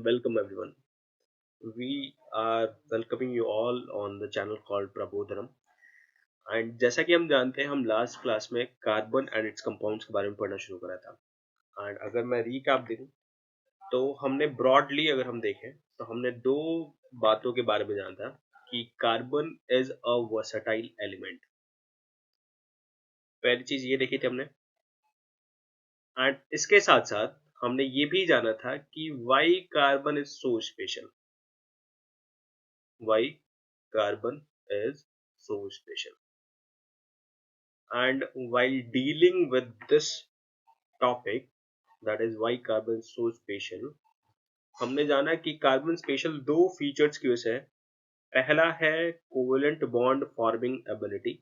welcome everyone. We are welcoming you all on the channel called Prabodhanam. And जैसा कि हम जानते हैं हम लास्ट क्लास में कार्बन एंड इट्स कंपाउंड्स के बारे में पढ़ना शुरू करा था. एंड अगर मैं रीकैप दूं तो हमने ब्रॉडली अगर हम देखें तो हमने दो बातों के बारे में जाना था कि carbon is a versatile element. पहली चीज ये देखी थी हमने. एंड इसके साथ साथ हमने ये भी जाना था कि why carbon is so special. Why carbon is so special. And while dealing with this topic, that is why carbon is so special, हमने जाना कि कार्बन स्पेशल दो फीचर्स की वजह से है. पहला है covalent bond forming ability.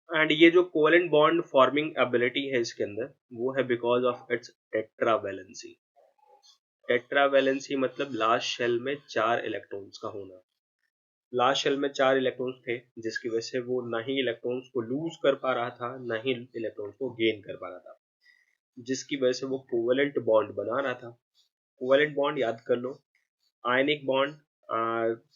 And ये जो कोवेलेंट बॉन्ड फॉर्मिंग एबिलिटी है इसके अंदर वो है because of its tetravalency. Tetravalency मतलब लास्ट शेल में 4 इलेक्ट्रॉन्स का होना. लास्ट शेल में 4 इलेक्ट्रॉन्स थे जिसकी वजह से वो ना ही इलेक्ट्रॉन्स को लूज कर पा रहा था ना ही इलेक्ट्रॉन्स को गेन कर पा रहा था, जिसकी वजह से वो कोवेलेंट बॉन्ड बना रहा था. कोवेलेंट बॉन्ड याद कर लो. आयनिक बॉन्ड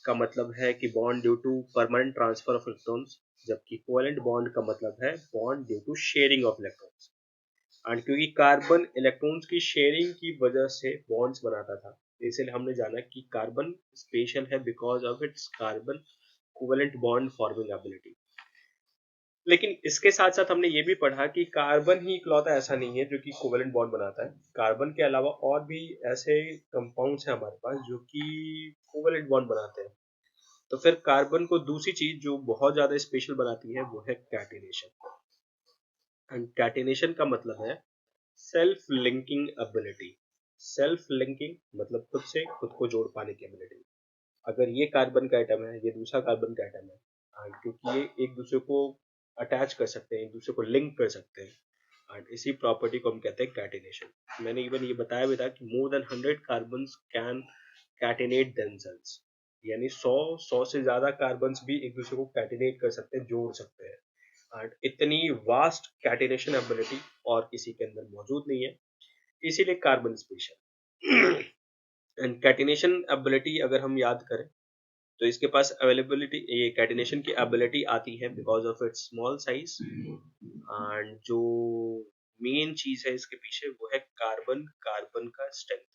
का मतलब है कि bond due to permanent transfer of electrons, जबकि कोवेलेंट बॉन्ड का मतलब है bond due to sharing of electrons. And क्योंकि कार्बन इलेक्ट्रॉन्स की शेयरिंग की वजह से बॉन्ड्स बनाता था, इसलिए हमने जाना कि कार्बन स्पेशल है because of its carbon covalent bond forming ability. लेकिन इसके साथ साथ हमने ये भी पढ़ा कि कार्बन ही इकलौता ऐसा नहीं है जो कि कोवेलेंट बॉन्ड बनाता है. कार्बन के अलावा और भी ऐसे कंपाउंड्स हैं हमारे पास जो कि कोवेलेंट बॉन्ड बनाते हैं. तो फिर कार्बन को दूसरी चीज जो बहुत ज्यादा स्पेशल बनाती है वो है कैटिनेशन. एंड कैटिनेशन का मतलब है self linking ability. Self linking मतलब खुद से खुद को जोड़ पाने की एबिलिटी. अगर ये कार्बन का एटम है, ये दूसरा कार्बन का एटम है, क्योंकि ये एक दूसरे को अटैच कर सकते हैं, एक दूसरे को लिंक कर सकते हैं. एंड इसी प्रॉपर्टी को हम कहते हैं कैटिनेशन. मैंने इवन ये बताया भी था कि more than 100 carbons can catenate themselves. यानी 100 से ज्यादा कार्बन्स भी एक दूसरे को कैटिनेट कर सकते हैं, जोड़ सकते हैं. एंड इतनी वास्ट कैटिनेशन एबिलिटी और किसी के अंदर मौजूद नहीं है, इसीलिए carbon special. And catenation ability अगर हम याद करें तो इसके पास अवेलेबिलिटी, ये कैटिनेशन की एबिलिटी आती है because of its small size. And जो मेन चीज है इसके पीछे वो है कार्बन कार्बन का स्ट्रेंथ.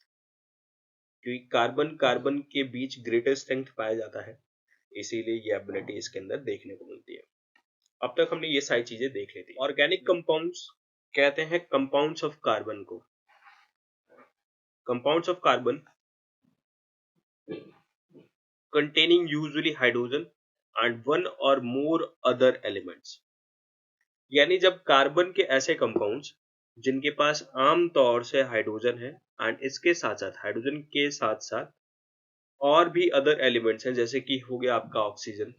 क्योंकि कार्बन कार्बन के बीच ग्रेटर स्ट्रेंथ पाया जाता है, इसीलिए ये एबिलिटी इसके अंदर देखने को मिलती है. अब तक हमने ये सारी चीजें देख ली थी. ऑर्गेनिक कंपाउंड्स कहते हैं कंपाउंड्स ऑफ कार्बन को. Compounds of carbon containing usually hydrogen and one or more other elements. यानी जब कार्बन के ऐसे कंपाउंड्स जिनके पास आम तौर से हाइड्रोजन है एंड इसके साथ साथ हाइड्रोजन के साथ साथ और भी अदर एलिमेंट्स हैं, जैसे कि हो गया आपका oxygen,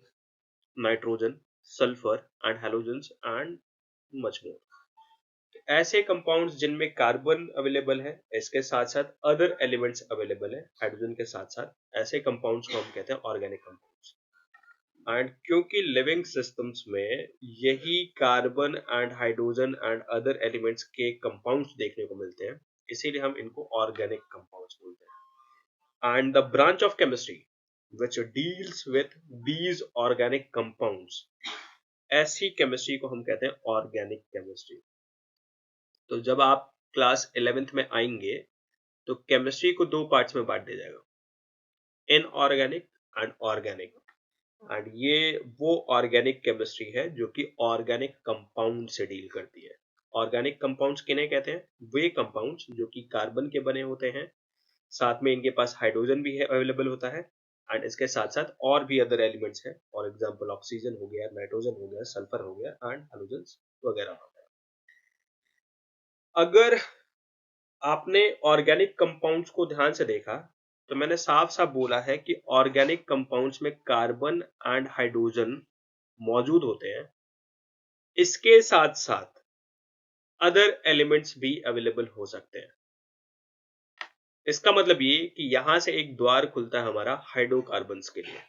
nitrogen, sulphur and halogens and much more. ऐसे कंपाउंड्स जिनमें कार्बन अवेलेबल है, इसके साथ साथ अदर एलिमेंट्स अवेलेबल है हाइड्रोजन के साथ साथ, ऐसे कंपाउंड्स को हम कहते हैं ऑर्गेनिक कंपाउंड्स. एंड क्योंकि लिविंग सिस्टम्स में यही carbon and hydrogen and other elements के कंपाउंड्स देखने को मिलते हैं, इसीलिए हम इनको ऑर्गेनिक कंपाउंड्स बोलते हैं. And the branch of chemistry which deals with these organic compounds, ऐसी केमिस्ट्री को हम कहते हैं ऑर्गेनिक केमिस्ट्री. तो जब आप क्लास 11th में आएंगे तो केमिस्ट्री को दो पार्ट्स में बांट दिया जाएगा, इनऑर्गेनिक एंड ऑर्गेनिक. एंड ये वो ऑर्गेनिक केमिस्ट्री है जो कि ऑर्गेनिक कंपाउंड से डील करती है. ऑर्गेनिक कंपाउंड्स किन्हें कहते हैं? वे कंपाउंड्स जो कि कार्बन के बने होते हैं, साथ में इनके पास हाइड्रोजन भी है, अवेलेबल होता है, एंड इसके साथ साथ और भी अदर एलिमेंट्स हैं. फॉर एग्जांपल ऑक्सीजन हो गया, नाइट्रोजन हो गया, सल्फर हो गया एंड हैलोजेंस वगैरह हो गया. अगर आपने ऑर्गेनिक कंपाउंड्स को ध्यान से देखा तो मैंने साफ साफ बोला है कि ऑर्गेनिक कंपाउंड्स में कार्बन एंड हाइड्रोजन मौजूद होते हैं, इसके साथ साथ अदर एलिमेंट्स भी अवेलेबल हो सकते हैं. इसका मतलब ये कि यहां से एक द्वार खुलता है हमारा हाइड्रोकार्बन्स के लिए.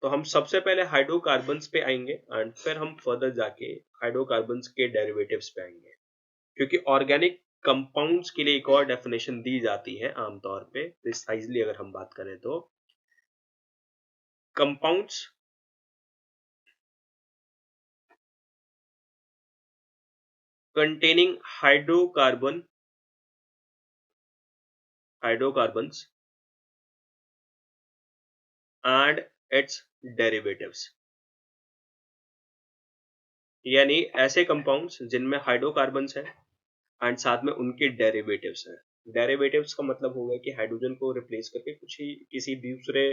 तो हम सबसे पहले हाइड्रोकार्बन्स पे आएंगे एंड फिर हम फर्दर जाके हाइड्रोकार्बन्स के डेरिवेटिव्स पे आएंगे, क्योंकि ऑर्गेनिक कंपाउंड्स के लिए एक और डेफिनेशन दी जाती है आमतौर पे, प्रिसाइजली अगर हम बात करें तो compounds containing hydrocarbons and its derivatives, यानी ऐसे कंपाउंड्स जिनमें हाइड्रोकार्बन्स हैं एंड साथ में उनके डेरिवेटिव्स हैं। डेरिवेटिव्स का मतलब होगा कि हाइड्रोजन को रिप्लेस करके कुछ ही किसी दूसरे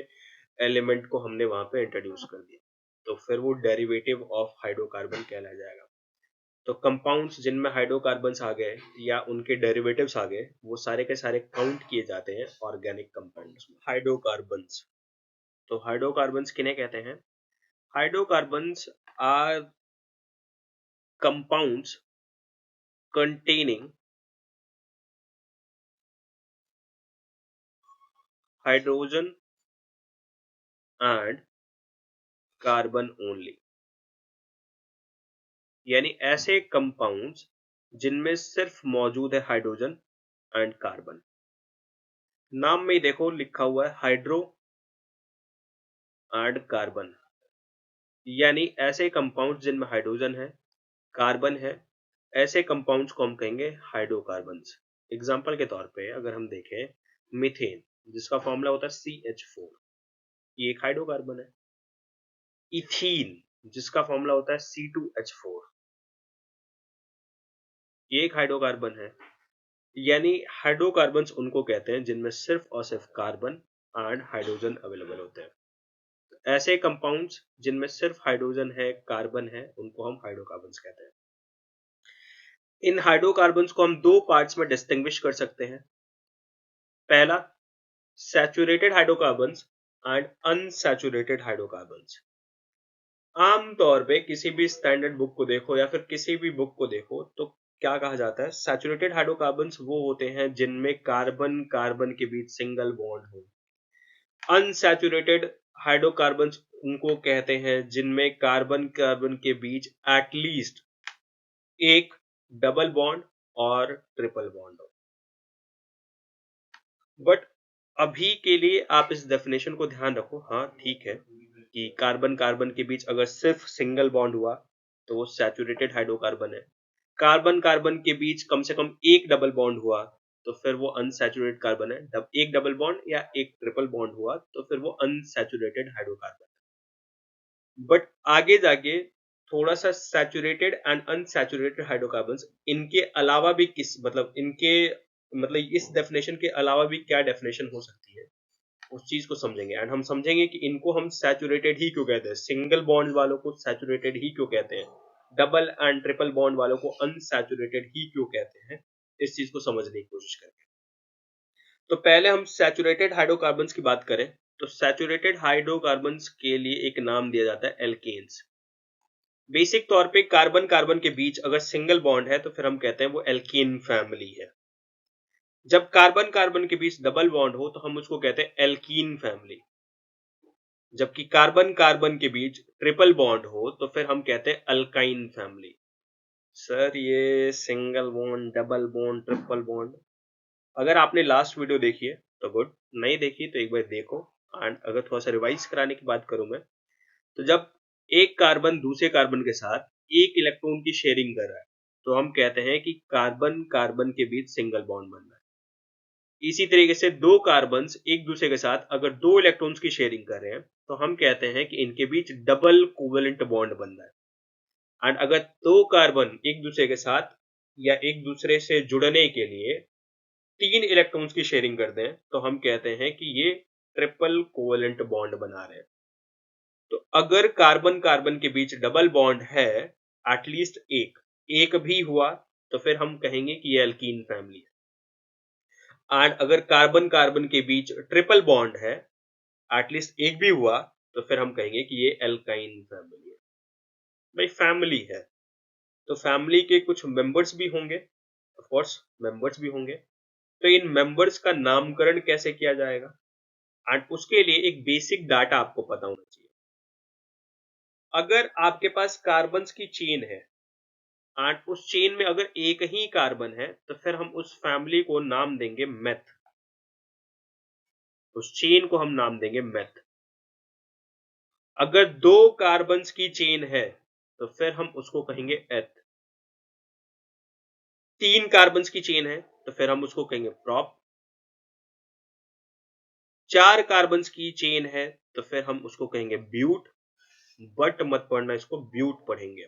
एलिमेंट को हमने वहां पे इंट्रोड्यूस कर दिया, तो फिर वो डेरिवेटिव ऑफ हाइड्रोकार्बन कहलाया जाएगा। तो कंपाउंड्स जिनमें हाइड्रोकार्बन्स आ गए या उनके डेरिवेटिव्स आ गए, वो सारे के सारे काउंट किए जाते हैं ऑर्गेनिक कंपाउंड्स में। हाइड्रोकार्बन्स, तो हाइड्रोकार्बन्स किन्हें कहते हैं? Hydrocarbons are compounds containing hydrogen and carbon only, यानी ऐसे कंपाउंड्स जिनमें सिर्फ मौजूद है हाइड्रोजन एंड कार्बन। नाम में ही देखो लिखा हुआ है हाइड्रो एंड कार्बन, यानी ऐसे कंपाउंड जिनमें हाइड्रोजन है, कार्बन है, ऐसे कंपाउंड्स को हम कहेंगे हाइड्रोकार्बन्स। एग्जाम्पल के तौर पे अगर हम देखें मीथेन, जिसका फॉर्मूला होता है CH4, ये एक हाइड्रोकार्बन है। इथीन, जिसका फॉर्मूला होता है C2H4, ये एक हाइड्रोकार्बन है। यानी हाइड्रोकार्बन्स उनको कहते हैं जिनमें सिर्फ और सिर्फ कार्बन एंड हाइड्रोजन अवेलेबल होते हैं। ऐसे कंपाउंड्स जिनमें सिर्फ हाइड्रोजन है, कार्बन है, उनको हम हाइड्रोकार्बन्स कहते हैं। इन हाइड्रोकार्बन्स को हम दो पार्ट्स में डिस्टिंग्विश कर सकते हैं। पहला, saturated hydrocarbons and unsaturated hydrocarbons. आमतौर पे किसी भी स्टैंडर्ड बुक को देखो या फिर किसी भी बुक को देखो तो क्या कहा जाता है? सैचुरेटेड हाइड्रोकार्बन्स वो होते हैं जिनमें कार्बन कार्बन के बीच सिंगल बॉन्ड हो। अनसैचुरेटेड हाइड्रोकार्बन्स उनको कहते हैं जिनमें कार्बन कार्बन के बीच एटलीस्ट एक डबल बॉन्ड और ट्रिपल बॉन्ड हो। बट अभी के लिए आप इस डेफिनेशन को ध्यान रखो। हाँ ठीक है कि कार्बन कार्बन के बीच अगर सिर्फ सिंगल बॉन्ड हुआ तो वो सैचुरेटेड हाइड्रोकार्बन है। कार्बन कार्बन के बीच कम से कम एक डबल बॉन्ड हुआ तो फिर वो अनसैचुरेटेड कार्बन है। एक डबल बॉन्ड या एक ट्रिपल बॉन्ड हुआ तो फिर वो अनसैचुरेटेड हाइड्रोकार्बन है। बट आगे जाके थोड़ा सा सैचुरेटेड एंड अनसैचुरेटेड हाइड्रोकार्बन्स, इनके अलावा भी किस मतलब इस डेफिनेशन के अलावा भी क्या डेफिनेशन हो सकती है, उस चीज को समझेंगे। एंड हम समझेंगे कि इनको हम सैचुरेटेड ही क्यों कहते हैं, सिंगल बॉन्ड वालों को सैचुरेटेड ही क्यों कहते हैं, डबल एंड ट्रिपल बॉन्ड वालों को अनसैचुरेटेड ही क्यों कहते हैं, इस चीज को समझने की कोशिश करेंगे। तो पहले हम सैचुरेटेड हाइड्रोकार्बन्स की बात करें तो सैचुरेटेड हाइड्रोकार्बन्स के लिए एक नाम दिया जाता है एल्केन्स। बेसिक तौर पे कार्बन कार्बन के बीच अगर सिंगल बॉन्ड है तो फिर हम कहते हैं वो एल्कीन फैमिली है। जब कार्बन कार्बन के बीच डबल बॉन्ड हो तो हम उसको कहते हैं एल्कीन फैमिली। जबकि कार्बन कार्बन के बीच ट्रिपल बॉन्ड हो तो फिर हम कहते हैं अल्काइन फैमिली। सर ये single bond, double bond, triple bond, अगर आपने लास्ट वीडियो देखी है तो गुड, नहीं देखी तो एक बार देखो। एंड अगर थोड़ा सा रिवाइज कराने की बात करूं मैं, तो जब एक कार्बन दूसरे कार्बन के साथ एक इलेक्ट्रॉन की शेयरिंग कर रहा है तो हम कहते हैं कि कार्बन कार्बन के बीच सिंगल बॉन्ड बन रहा है। इसी तरीके से दो कार्बन्स एक दूसरे के साथ अगर दो इलेक्ट्रॉन्स की शेयरिंग कर रहे हैं तो हम कहते हैं कि इनके बीच डबल कोवेलेंट बॉन्ड बन रहा है। एंड अगर दो कार्बन एक दूसरे के साथ या एक दूसरे से जुड़ने के लिए तीन इलेक्ट्रॉन्स की शेयरिंग करते हैं तो हम कहते हैं कि ये ट्रिपल कोवेलेंट बॉन्ड बना रहे हैं। तो अगर कार्बन कार्बन के बीच डबल बॉन्ड है, एटलीस्ट एक भी हुआ तो फिर हम कहेंगे कि ये एल्कीन फैमिली है। एंड अगर कार्बन कार्बन के बीच ट्रिपल बॉन्ड है, एटलीस्ट एक भी हुआ तो फिर हम कहेंगे कि ये एल्काइन फैमिली है। भाई फैमिली है तो फैमिली के कुछ मेंबर्स भी होंगे, ऑफ कोर्स मेंबर्स भी होंगे। तो इन मेंबर्स का नामकरण कैसे किया जाएगा, एंड उसके लिए एक बेसिक डाटा आपको पता होना चाहिए। अगर आपके पास कार्बन्स की चेन है एंड उस चेन में अगर एक ही कार्बन है तो फिर हम उस फैमिली को नाम देंगे मेथ। उस चेन को हम नाम देंगे मेथ। अगर दो कार्बन्स की चेन है तो फिर हम उसको कहेंगे एथ। तीन कार्बन्स की चेन है तो फिर हम उसको कहेंगे प्रॉप। चार कार्बन्स की चेन है तो फिर हम उसको कहेंगे ब्यूट। बट मत पढ़ना, इसको ब्यूट पढ़ेंगे।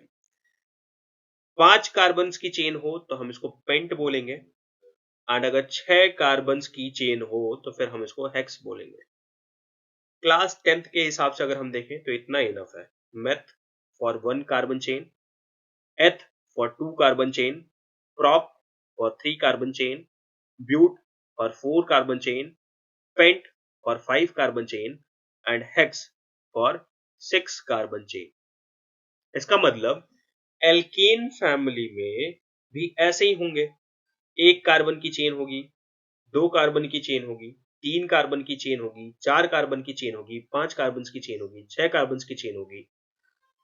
पांच कार्बन्स की चेन हो तो हम इसको पेंट बोलेंगे। एंड अगर छह कार्बन्स की चेन हो तो फिर हम इसको हेक्स बोलेंगे। क्लास 10th के हिसाब से अगर हम देखें तो इतना इनफ है। Meth for one carbon chain, eth for two carbon chain, prop for 3 carbon chain, but for 4 carbon chain, pent for 5 carbon chain and hex for 6 carbon chain। इसका मतलब एल्केन फैमिली में भी ऐसे ही होंगे। एक कार्बन की chain होगी, दो कार्बन की चेन होगी, तीन कार्बन की चेन होगी, चार कार्बन की चेन होगी, पांच कार्बन की चेन होगी, छह कार्बन की चेन होगी।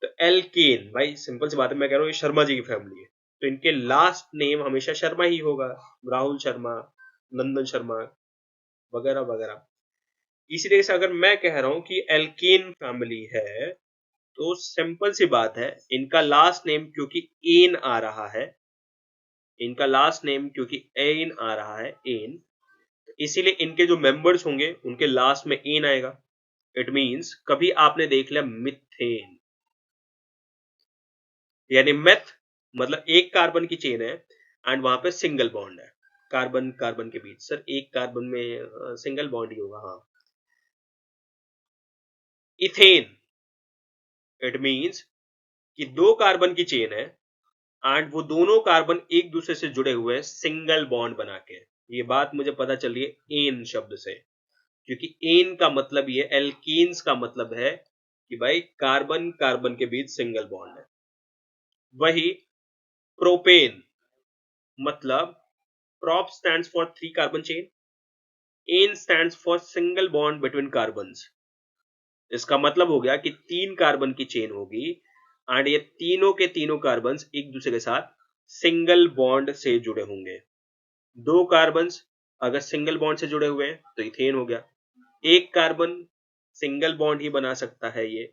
तो एल्केन, भाई सिंपल सी बात है, मैं कह रहा हूँ ये शर्मा जी की फैमिली है तो इनके लास्ट नेम हमेशा शर्मा ही होगा। राहुल शर्मा, नंदन शर्मा, वगैरह वगैरह। इसी तरह से अगर मैं कह रहा हूं कि एल्केन फैमिली है तो सिंपल सी बात है, इनका लास्ट नेम क्योंकि एन आ रहा है, इनका लास्ट नेम क्योंकि एन आ रहा है, एन, इसीलिए इनके जो मेंबर्स होंगे उनके लास्ट में एन आएगा। इट मींस कभी आपने देख लिया मिथेन, यानी मेथ मतलब एक कार्बन की चेन है एंड वहां पे सिंगल बॉन्ड है कार्बन कार्बन के बीच। सर एक कार्बन में सिंगल बॉन्ड ही होगा, हाँ। इथेन, इट मींस कि दो कार्बन की चेन है एंड वो दोनों कार्बन एक दूसरे से जुड़े हुए हैं सिंगल बॉन्ड बना के। ये बात मुझे पता चल रही है एन शब्द से, क्योंकि एन का मतलब ये, एल्कीन्स का मतलब है कि भाई कार्बन कार्बन के बीच सिंगल बॉन्ड है। वही प्रोपेन मतलब prop stands for 3 carbon chain, n stands for single bond between carbons। इसका मतलब हो गया कि तीन कार्बन की चेन होगी एंड ये तीनों के तीनों कार्बन एक दूसरे के साथ सिंगल बॉन्ड से जुड़े होंगे। दो कार्बन अगर सिंगल बॉन्ड से जुड़े हुए हैं तो इथेन हो गया। एक कार्बन सिंगल बॉन्ड ही बना सकता है ये,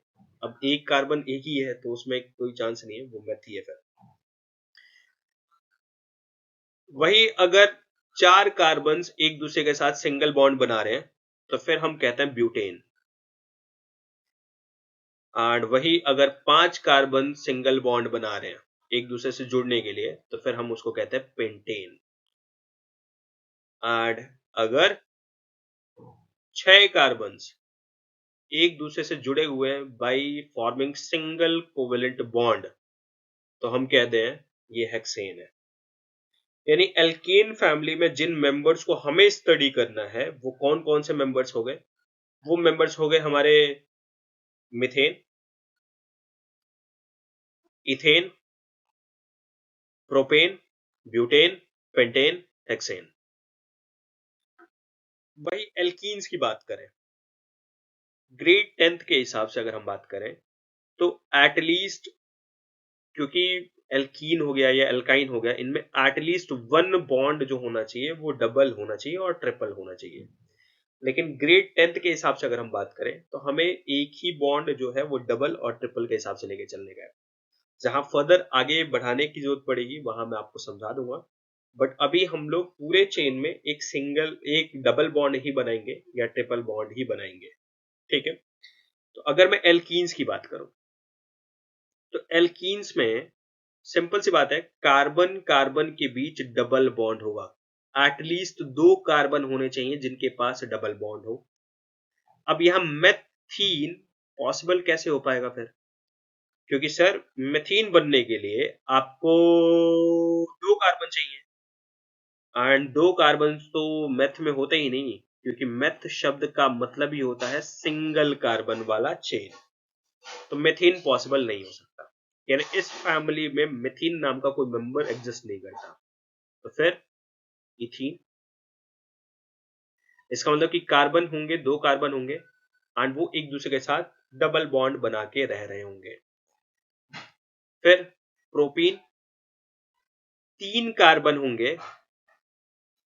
अब एक कार्बन एक ही है तो उसमें कोई चांस नहीं है, वो मेथ ही है फिर। वही अगर चार कार्बन एक दूसरे के साथ सिंगल बॉन्ड बना रहे हैं तो फिर हम कहते हैं ब्यूटेन। एंड वही अगर पांच कार्बन सिंगल बॉन्ड बना रहे हैं एक दूसरे से जुड़ने के लिए तो फिर हम उसको कहते हैं पेंटेन। एंड अगर छह कार्बन एक दूसरे से जुड़े हुए हैं by forming single covalent bond तो हम कहते हैं ये हेक्सेन है। यानी एल्केन फैमिली में जिन मेंबर्स को हमें स्टडी करना है वो कौन कौन से मेंबर्स हो गए? वो मेंबर्स हो गए हमारे methane, ethane, propane, butane, pentane, hexane. वही एल्कीन्स की बात करें, ग्रेड 10th के हिसाब से अगर हम बात करें तो एटलीस्ट, क्योंकि एल्कीन हो गया या एल्काइन हो गया, इनमें एटलीस्ट वन बॉन्ड जो होना चाहिए वो डबल होना चाहिए और ट्रिपल होना चाहिए। लेकिन ग्रेड 10th के हिसाब से अगर हम बात करें तो हमें एक ही बॉन्ड जो है वो डबल और ट्रिपल के हिसाब से लेके चलने का है। जहां फर्दर आगे बढ़ाने की जरूरत पड़ेगी वहां मैं आपको समझा दूंगा, बट अभी हम लोग पूरे चेन में एक डबल बॉन्ड ही बनाएंगे या ट्रिपल बॉन्ड ही बनाएंगे, ठीक है। तो अगर मैं एल्कीन्स की बात करूं तो एल्कीन्स में सिंपल सी बात है, कार्बन कार्बन के बीच डबल बॉन्ड होगा। एटलीस्ट दो कार्बन होने चाहिए जिनके पास डबल बॉन्ड हो। अब यहां मेथीन पॉसिबल कैसे हो पाएगा फिर? क्योंकि सर मेथीन बनने के लिए आपको दो कार्बन चाहिए एंड दो कार्बन तो मेथ में होते ही नहीं, क्योंकि मेथ शब्द का मतलब ही होता है सिंगल कार्बन वाला चेन। तो मेथीन पॉसिबल नहीं हो सकता, यानी इस फैमिली में मेथीन नाम का कोई मेंबर एग्जिस्ट नहीं करता। तो फिर इथीन, इसका मतलब कि कार्बन होंगे, दो कार्बन होंगे एंड वो एक दूसरे के साथ डबल बॉन्ड बना के रह रहे होंगे। फिर प्रोपीन, 3 कार्बन होंगे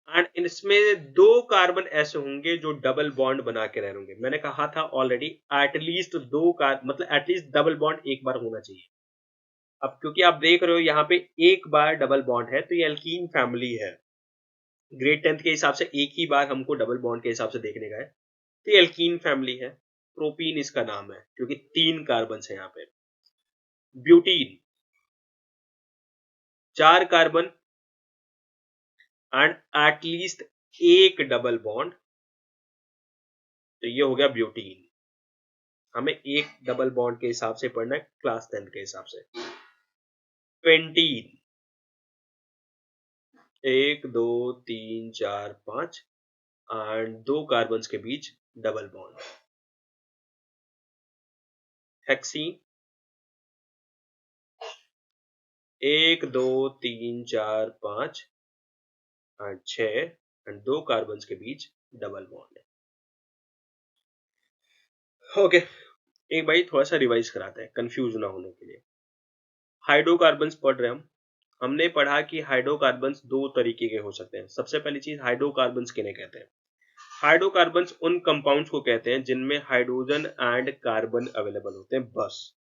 एंड इसमें 2 कार्बन ऐसे होंगे जो डबल बॉन्ड बना के रह होंगे। मैंने कहा था ऑलरेडी एटलीस्ट 2 मतलब एटलीस्ट डबल बॉन्ड एक बार होना चाहिए। अब क्योंकि आप देख रहे हो यहाँ पे एक बार डबल बॉन्ड है तो ये एल्कीन फैमिली है। ग्रेड 10th के हिसाब से एक ही बार हमको डबल बॉन्ड के हिसाब से देखने का है, तो ये एल्कीन फैमिली है। प्रोपीन इसका नाम है क्योंकि 3 कार्बन है यहाँ पे। ब्यूटीन 4 कार्बन एंड एटलीस्ट एक डबल बॉन्ड, तो ये हो गया ब्यूटीन। हमें एक डबल बॉन्ड के हिसाब से पढ़ना है क्लास 10 के हिसाब से। पेंटीन 1 2 3 4 5 एंड 2 कार्बन के बीच double bond. Hexene 1 2 3 4 5 and 6 and 2 carbon के बीच डबल बॉन्ड है। ओके, एक भाई थोड़ा सा रिवाइज कराते हैं कंफ्यूज ना होने के लिए। हाइड्रोकार्बन्स पढ़ रहे हम। हमने पढ़ा कि हाइड्रोकार्बन्स दो तरीके के हो सकते हैं। सबसे पहली चीज, हाइड्रोकार्बन्स किन्हें कहते हैं? हाइड्रोकार्बन्स उन कंपाउंड्स को कहते हैं जिनमें हाइड्रोजन एंड कार्बन अवेलेबल होते हैं, बस।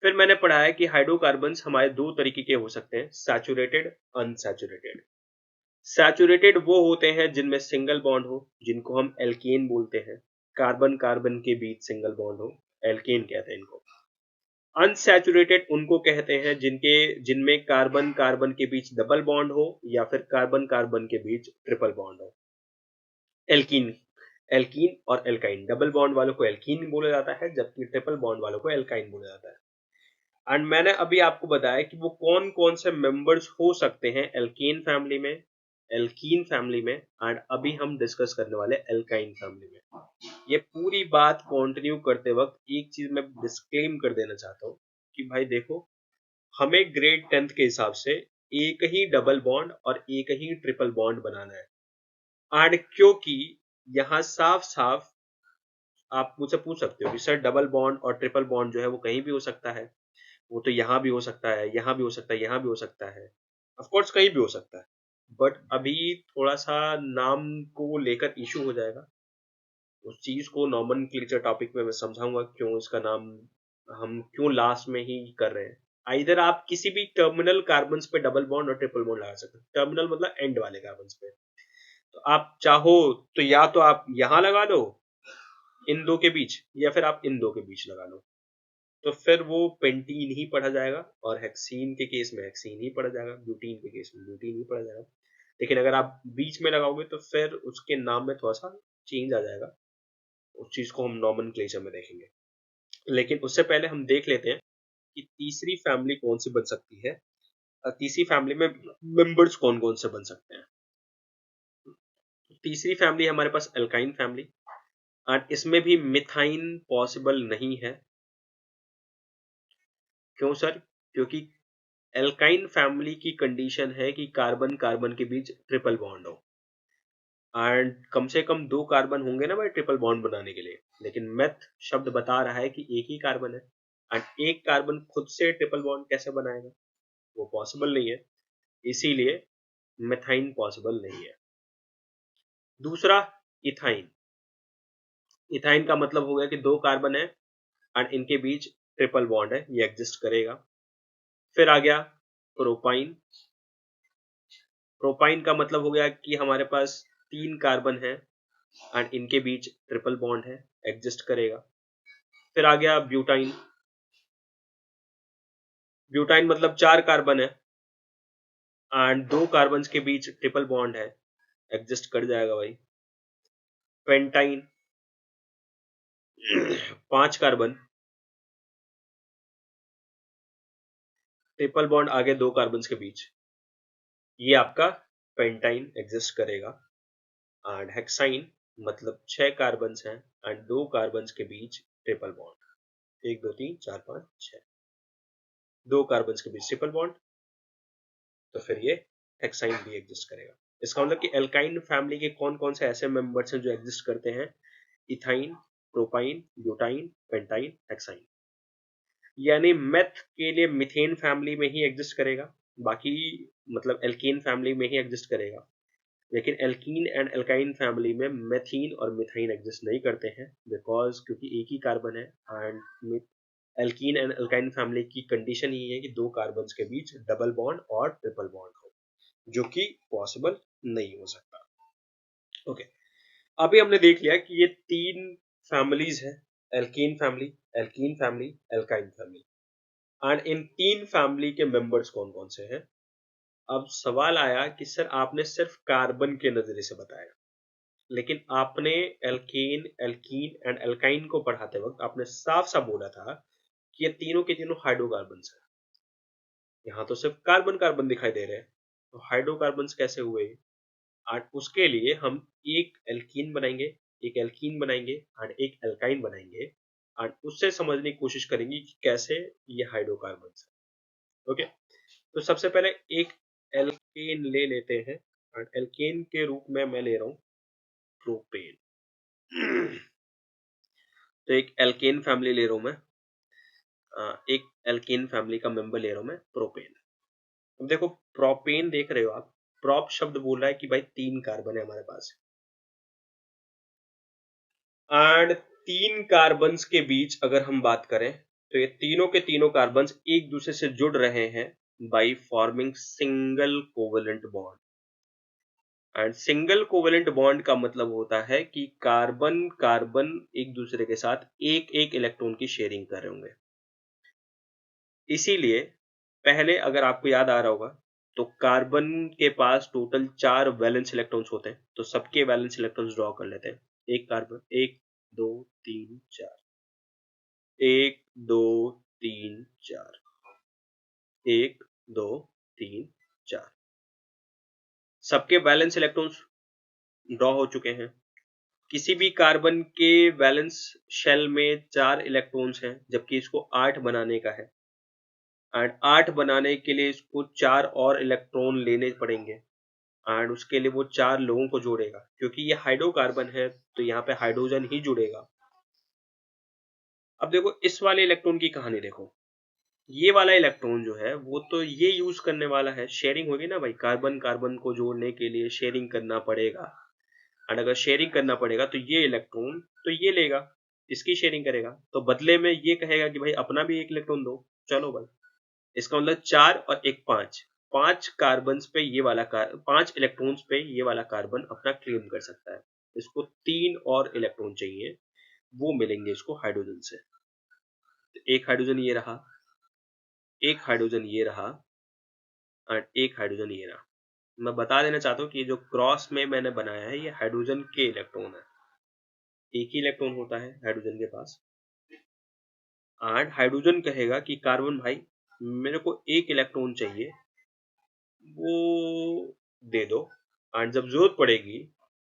फिर मैंने पढ़ा है कि हाइड्रोकार्बन्स हमारे दो तरीके के हो सकते हैं, सैचुरेटेड, अनसैचुरेटेड। सैचुरेटेड वो होते हैं जिनमें सिंगल बॉन्ड हो, जिनको हम एल्केन बोलते हैं। कार्बन कार्बन के बीच सिंगल बॉन्ड हो, एल्केन कहते हैं इनको। अनसैचुरेटेड उनको कहते हैं जिनमें कार्बन कार्बन के बीच डबल बॉन्ड हो या फिर कार्बन कार्बन के बीच ट्रिपल बॉन्ड हो, एल्कीन। एल्कीन और एल्काइन, डबल बॉन्ड वालों को एल्कीन बोला जाता है जबकि ट्रिपल बॉन्ड वालों को एल्काइन बोला जाता है। एंड मैंने अभी आपको बताया कि वो कौन कौन से मेंबर्स हो सकते हैं एल्कीन फैमिली में, एल्कीन फैमिली में, एंड अभी हम डिस्कस करने वाले एल्काइन फैमिली में। ये पूरी बात कंटिन्यू करते वक्त एक चीज मैं डिस्क्लेम कर देना चाहता हूं कि भाई देखो, हमें ग्रेड 10th के हिसाब से एक ही डबल बॉन्ड और एक ही ट्रिपल बॉन्ड बनाना है। एंड क्योंकि यहां साफ साफ आप मुझसे पूछ सकते हो कि सर डबल बॉन्ड और ट्रिपल बॉन्ड जो है वो कहीं भी हो सकता है, वो तो यहां भी हो सकता है, यहां भी हो सकता है, यहां भी हो सकता है। ऑफ कोर्स कहीं भी हो सकता है, बट अभी थोड़ा सा नाम को लेकर इशू हो जाएगा। उस चीज को नॉमेनक्लेचर टॉपिक में मैं समझाऊंगा क्यों इसका नाम हम क्यों लास्ट में ही कर रहे हैं। आइदर आप किसी भी टर्मिनल कार्बन्स पे डबल बॉन्ड और ट्रिपल बॉन्ड लगा सकते हो। टर्मिनल मतलब एंड वाले कार्बन्स पे, तो आप चाहो तो या तो आप यहां लगा लो इन दो के बीच, या फिर आप इन दो के बीच लगा लो, तो फिर वो पेंटीन ही पढ़ा जाएगा। और हेक्सीन के केस में हेक्सीन ही पढ़ा जाएगा, ब्यूटीन के केस में ब्यूटीन ही पढ़ा जाएगा। लेकिन अगर आप बीच में लगाओगे तो फिर उसके नाम में थोड़ा सा चेंज आ जाएगा। उस चीज को हम नॉमेनक्लेचर में देखेंगे। लेकिन उससे पहले हम देख लेते हैं कि तीसरी फैमिली कौन सी बन सकती है, और तीसरी फैमिली में मेंबर्स कौन कौन से बन सकते हैं। तीसरी फैमिली है हमारे पास एल्काइन फैमिली, और इसमें भी मिथाइन पॉसिबल नहीं है। क्यों सर? क्योंकि एल्काइन फैमिली की कंडीशन है कि कार्बन कार्बन के बीच ट्रिपल बॉन्ड हो, एंड कम से कम 2 कार्बन होंगे ना भाई ट्रिपल बॉन्ड बनाने के लिए। लेकिन मेथ शब्द बता रहा है कि एक ही कार्बन है, एंड एक कार्बन खुद से ट्रिपल बॉन्ड कैसे बनाएगा? वो पॉसिबल नहीं है, इसीलिए मिथाइन पॉसिबल नहीं है। दूसरा, इथाइन। इथाइन का मतलब हो गया कि 2 कार्बन है एंड इनके बीच ट्रिपल बॉन्ड है, ये एग्जिस्ट करेगा। फिर आ गया प्रोपाइन। प्रोपाइन का मतलब हो गया कि हमारे पास 3 कार्बन है एंड इनके बीच ट्रिपल बॉन्ड है, एग्जिस्ट करेगा। फिर आ गया ब्यूटाइन। ब्यूटाइन मतलब 4 कार्बन है एंड 2 कार्बन के बीच ट्रिपल बॉन्ड है, एग्जिस्ट कर जाएगा भाई। पेंटाइन 5 कार्बन, ट्रिपल बॉन्ड आगे 2 कार्बन के बीच, ये आपका पेंटाइन एग्जिस्ट करेगा। एंड हेक्साइन मतलब 6 कार्बन हैं एंड 2 कार्बन के बीच ट्रिपल बॉन्ड, 1 2 3 4 5 6, 2 कार्बन के बीच ट्रिपल बॉन्ड, तो फिर ये हेक्साइन भी एग्जिस्ट करेगा। इसका मतलब कि एल्काइन फैमिली के कौन कौन से ऐसे मेंबर्स हैं जो एग्जिस्ट करते हैं? Ethyne, propyne, butyne, pentyne, hexyne. यानी मेथ के लिए मिथेन फैमिली में ही एग्जिस्ट करेगा, बाकी मतलब एल्कीन फैमिली में ही एग्जिस्ट करेगा, लेकिन एल्कीन एंड एल्काइन फैमिली में मेथीन और मिथाइन एग्जिस्ट नहीं करते हैं, बिकॉज क्योंकि एक ही कार्बन है। And alkene and alkyne family की कंडीशन ही है कि दो कार्बन्स के बीच डबल बॉन्ड और ट्रिपल बॉन्ड हो, जो कि पॉसिबल नहीं हो सकता। ओके, अभी हमने देख लिया कि ये तीन फैमिलीज है, alkene family, alkene family, alkyne family. And in तीन फैमिली के मेंबर्स कौन कौन से हैं। अब सवाल आया कि सर आपने सिर्फ कार्बन के नजरिए से बताया, लेकिन आपने एल्केन, एल्कीन एंड एल्काइन को पढ़ाते वक्त आपने साफ साफ बोला था कि ये तीनों के तीनों हाइड्रोकार्बन्स हैं। यहाँ तो सिर्फ कार्बन कार्बन दिखाई दे रहे हैं, तो हाइड्रोकार्बन्स कैसे हुए। और उसके लिए हम एक एल्कीन बनाएंगे, एक एल्कीन बनाएंगे और एक एल्काइन बनाएंगे, और उससे समझने की कोशिश करेंगे कि कैसे ये हाइड्रोकार्बन्स है। ओके, तो सबसे पहले एक एल्केन ले लेते हैं, और एल्केन के रूप में मैं ले रहा हूं प्रोपेन। तो एक एल्केन फैमिली ले रहा हूं मैं, एक एल्केन फैमिली का मेंबर ले रहा हूं मैं प्रोपेन। अब देखो प्रोपेन देख रहे हो आप, प्रोप शब्द बोल रहा है कि भाई तीन कार्बन है हमारे पास, एंड तीन कार्बन्स के बीच अगर हम बात करें तो ये तीनों के तीनों कार्बन्स एक दूसरे से जुड़ रहे हैं by forming single covalent bond. And single covalent bond का मतलब होता है कि कार्बन कार्बन एक दूसरे के साथ एक एक इलेक्ट्रॉन की शेयरिंग कर रहे होंगे। इसीलिए पहले अगर आपको याद आ रहा होगा तो कार्बन के पास टोटल 4 वैलेंस इलेक्ट्रॉन्स होते हैं, तो सबके वैलेंस इलेक्ट्रॉन्स ड्रॉ कर लेते हैं। एक कार्बन, एक दो तीन चार, एक दो तीन चार, एक दो तीन चार, सबके वैलेंस इलेक्ट्रॉन्स ड्रॉ हो चुके हैं। किसी भी कार्बन के वैलेंस शेल में 4 इलेक्ट्रॉन्स हैं, जबकि इसको 8 बनाने का है। एंड 8 बनाने के लिए इसको 4 और इलेक्ट्रॉन लेने पड़ेंगे, एंड उसके लिए वो 4 लोगों को जोड़ेगा। क्योंकि ये हाइड्रोकार्बन है तो यहाँ पे हाइड्रोजन ही जुड़ेगा। अब देखो इस वाले इलेक्ट्रॉन की कहानी देखो, ये वाला इलेक्ट्रॉन जो है वो तो ये यूज करने वाला है, शेयरिंग होगी ना भाई, कार्बन कार्बन को जोड़ने के लिए शेयरिंग करना पड़ेगा। एंड अगर शेयरिंग करना पड़ेगा तो ये इलेक्ट्रॉन तो ये लेगा, इसकी शेयरिंग करेगा, तो बदले में ये कहेगा कि भाई अपना भी एक इलेक्ट्रॉन दो। चलो भाई, इसका मतलब 4 और एक 5, 5 कार्बन पे ये वाला 5 इलेक्ट्रॉन्स पे ये वाला कार्बन अपना क्लेम कर सकता है। इसको 3 और इलेक्ट्रॉन चाहिए, वो मिलेंगे इसको हाइड्रोजन से। एक हाइड्रोजन ये रहा, एक हाइड्रोजन ये रहा, और एक हाइड्रोजन ये रहा। मैं बता देना चाहता हूँ कि जो क्रॉस में मैंने बनाया है ये हाइड्रोजन के इलेक्ट्रॉन है, एक ही इलेक्ट्रॉन होता है हाइड्रोजन के पास। एंड हाइड्रोजन कहेगा कि कार्बन भाई मेरे को एक इलेक्ट्रॉन चाहिए, वो दे दो, एंड जब जरूरत पड़ेगी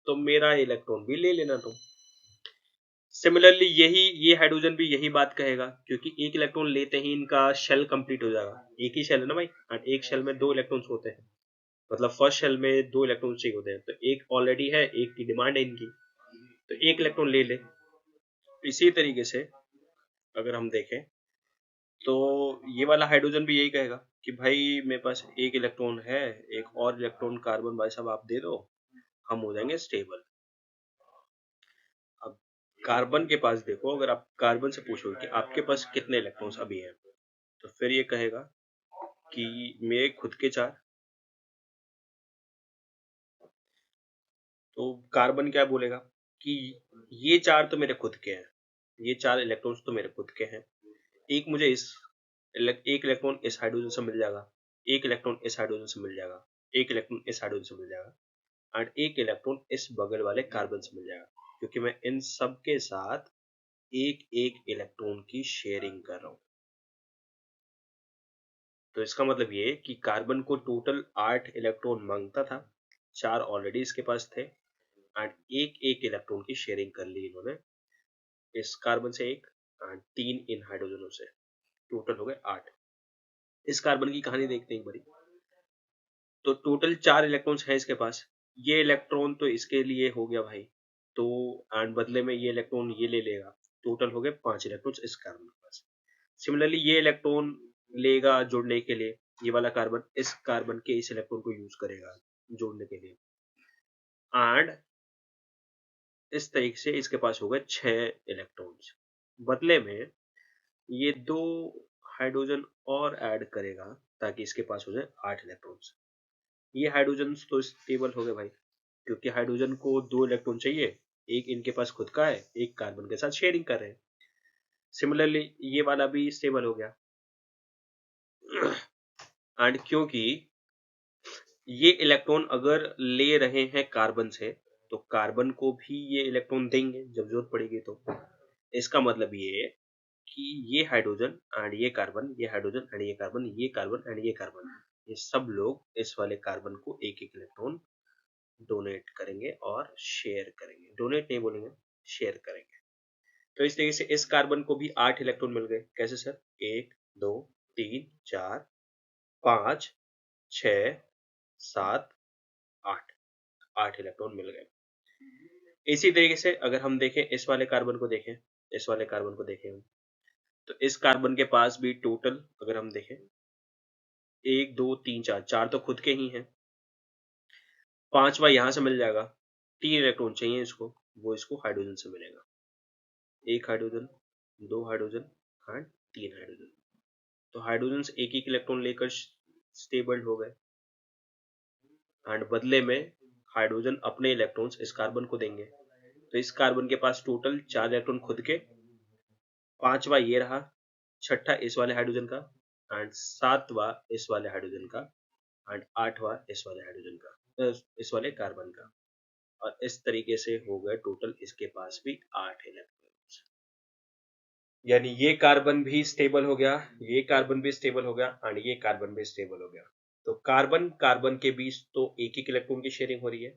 तो मेरा इलेक्ट्रॉन भी ले लेना तुम। सिमिलरली यही ये हाइड्रोजन भी यही बात कहेगा, क्योंकि एक इलेक्ट्रॉन लेते ही इनका शेल कंप्लीट हो जाएगा। एक ही शेल है ना भाई, एंड एक शेल में 2 इलेक्ट्रॉन्स होते हैं, मतलब फर्स्ट शेल में 2 इलेक्ट्रॉन चाहिए होते हैं, तो एक ऑलरेडी है, एक की डिमांड है इनकी, तो एक इलेक्ट्रॉन ले ले। इसी तरीके से अगर हम देखें तो ये वाला हाइड्रोजन भी यही कहेगा कि भाई मेरे पास एक इलेक्ट्रॉन है, एक और इलेक्ट्रॉन कार्बन भाई साहब आप दे दो, हम हो जाएंगे स्टेबल। अब कार्बन के पास देखो, अगर आप कार्बन से पूछो कि आपके पास कितने इलेक्ट्रॉन्स अभी हैं, तो फिर ये कहेगा कि मेरे खुद के 4। तो कार्बन क्या बोलेगा कि ये 4 तो मेरे खुद के हैं, ये 4 इलेक्ट्रॉन्स तो मेरे खुद के हैं, एक मुझे एक इलेक्ट्रॉन इस हाइड्रोजन से मिल जाएगा, एक इलेक्ट्रॉन इस हाइड्रोजन से मिल जाएगा, एक इलेक्ट्रॉन इस हाइड्रोजन से मिल जाएगा, एंड एक इलेक्ट्रॉन इस बगल वाले कार्बन से मिल जाएगा, क्योंकि मैं इन सब के साथ एक एक इलेक्ट्रॉन की शेयरिंग कर रहा हूं। तो इसका मतलब ये कि कार्बन को टोटल 8 इलेक्ट्रॉन मांगता था, 4 ऑलरेडी इसके पास थे, एंड एक एक इलेक्ट्रॉन की शेयरिंग कर ली इन्होंने, इस कार्बन से एक एंड 3 इन हाइड्रोजनों से, टोटल हो गए 8। इस कार्बन की कहानी देखते हैं एक बारी। तो टोटल 4 इलेक्ट्रॉन्स हैं इसके पास, ये इलेक्ट्रॉन तो इसके लिए हो गया भाई, तो एंड बदले में ये इलेक्ट्रॉन ये ले लेगा, टोटल हो गए 5 इलेक्ट्रॉन्स इस कार्बन के पास। सिमिलरली ये इलेक्ट्रॉन लेगा जुड़ने के लिए, ये वाला कार्बन इस कार्बन के इस इलेक्ट्रॉन को यूज करेगा जोड़ने के लिए, एंड इस तरीके से इसके पास हो गए 6 इलेक्ट्रॉन्स। बदले में ये 2 हाइड्रोजन और ऐड करेगा ताकि इसके पास हो जाए 8 इलेक्ट्रॉन्स। ये हाइड्रोजन तो स्टेबल हो गए भाई, क्योंकि हाइड्रोजन को 2 इलेक्ट्रॉन चाहिए, एक इनके पास खुद का है, एक कार्बन के साथ शेयरिंग कर रहे हैं। सिमिलरली ये वाला भी स्टेबल हो गया, एंड क्योंकि ये इलेक्ट्रॉन अगर ले रहे हैं कार्बन से तो कार्बन को भी ये इलेक्ट्रॉन देंगे जब जरूरत पड़ेगी। तो इसका मतलब ये है कि ये हाइड्रोजन एंड ये कार्बन, ये हाइड्रोजन एंड ये कार्बन, ये कार्बन एंड ये कार्बन, ये सब लोग इस वाले कार्बन को एक एक इलेक्ट्रॉन डोनेट करेंगे और शेयर करेंगे। डोनेट नहीं बोलेंगे, शेयर करेंगे। तो इस तरीके से इस कार्बन को भी 8 इलेक्ट्रॉन मिल गए। कैसे सर? 1 2 3 4 5 6 7 8, 8 इलेक्ट्रॉन मिल गए। इसी तरीके से अगर हम देखें इस वाले कार्बन को देखें, इस वाले कार्बन को देखें हम, तो इस कार्बन के पास भी टोटल अगर हम देखें 1 2 3 4, 4 तो खुद के ही हैं, 5वां यहां से मिल जाएगा। 3 इलेक्ट्रॉन चाहिए इसको, वो इसको हाइड्रोजन से मिलेगा। 1 हाइड्रोजन, 2 हाइड्रोजन एंड 3 हाइड्रोजन। तो हाइड्रोजन से एक इलेक्ट्रॉन लेकर स्टेबल हो गए, एंड बदले में हाइड्रोजन अपने इलेक्ट्रॉन्स इस कार्बन को देंगे। तो इस कार्बन के पास टोटल 4 इलेक्ट्रॉन खुद के, 5वां ये रहा, 6ठा इस वाले हाइड्रोजन का, एंड 7वां इस वाले हाइड्रोजन का, एंड 8वां इस वाले हाइड्रोजन का, इस वाले कार्बन का। और इस तरीके से हो गए टोटल इसके पास भी 8 इलेक्ट्रॉन्स। यानी ये कार्बन भी स्टेबल हो गया, ये कार्बन भी स्टेबल हो गया, एंड ये कार्बन भी स्टेबल हो गया। तो कार्बन कार्बन के बीच तो एक इलेक्ट्रॉन की शेयरिंग हो रही है,